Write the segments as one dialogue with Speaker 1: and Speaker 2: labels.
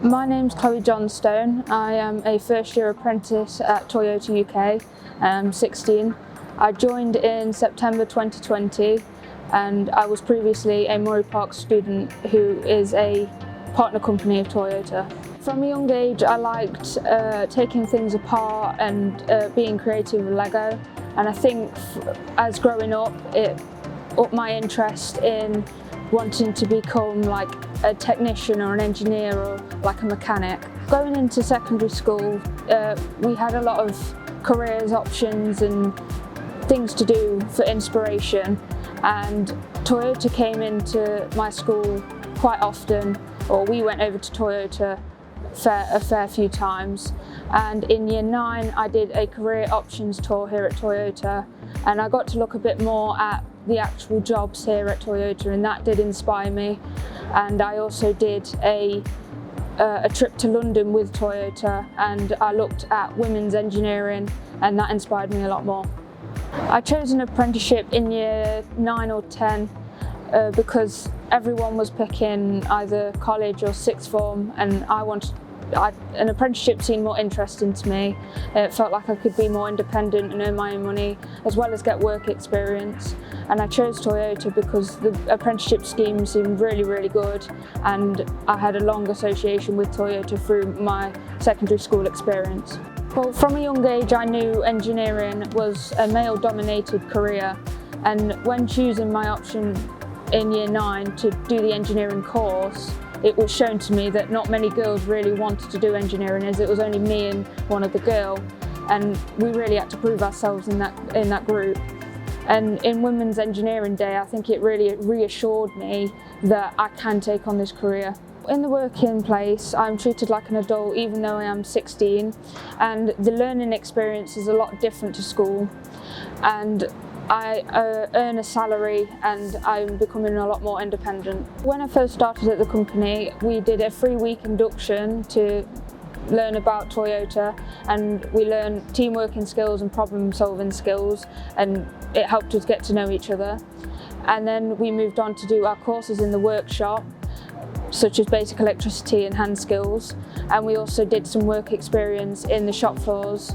Speaker 1: My name's Chloe Johnstone. I am a first year apprentice at Toyota UK. I'm 16. I joined in September 2020 and I was previously a Murray Park student who is a partner company of Toyota. From a young age I liked taking things apart and being creative with Lego, and I think as growing up it upped my interest in wanting to become like a technician or an engineer or like a mechanic. Going into secondary school, we had a lot of careers options and things to do for inspiration, and Toyota came into my school quite often, or we went over to Toyota a fair few times. And in year 9 I did a career options tour here at Toyota, and I got to look a bit more at the actual jobs here at Toyota, and that did inspire me. And I also did a trip to London with Toyota, and I looked at women's engineering, and that inspired me a lot more. I chose an apprenticeship in year 9 or 10 because everyone was picking either college or sixth form, and an apprenticeship seemed more interesting to me. It felt like I could be more independent and earn my own money as well as get work experience, and I chose Toyota because the apprenticeship scheme seemed really good, and I had a long association with Toyota through my secondary school experience. Well, from a young age I knew engineering was a male-dominated career, and when choosing my option in year 9 to do the engineering course, it was shown to me that not many girls really wanted to do engineering, as it was only me and one other girl, and we really had to prove ourselves in that group. And in Women's Engineering Day, I think it really reassured me that I can take on this career. In the working place, I'm treated like an adult even though I am 16, and the learning experience is a lot different to school, and I earn a salary and I'm becoming a lot more independent. When I first started at the company, we did a 3-week induction to learn about Toyota, and we learned teamworking skills and problem solving skills, and it helped us get to know each other. And then we moved on to do our courses in the workshop, such as basic electricity and hand skills, and we also did some work experience in the shop floors,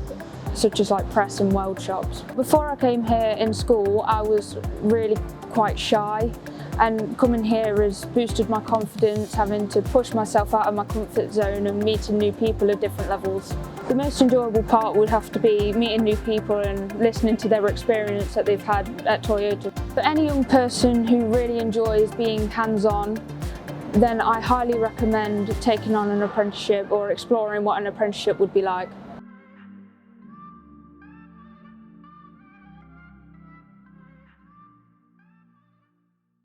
Speaker 1: such as like press and weld shops. Before I came here in school, I was really quite shy, and coming here has boosted my confidence, having to push myself out of my comfort zone and meeting new people at different levels. The most enjoyable part would have to be meeting new people and listening to their experience that they've had at Toyota. For any young person who really enjoys being hands-on, then I highly recommend taking on an apprenticeship or exploring what an apprenticeship would be like.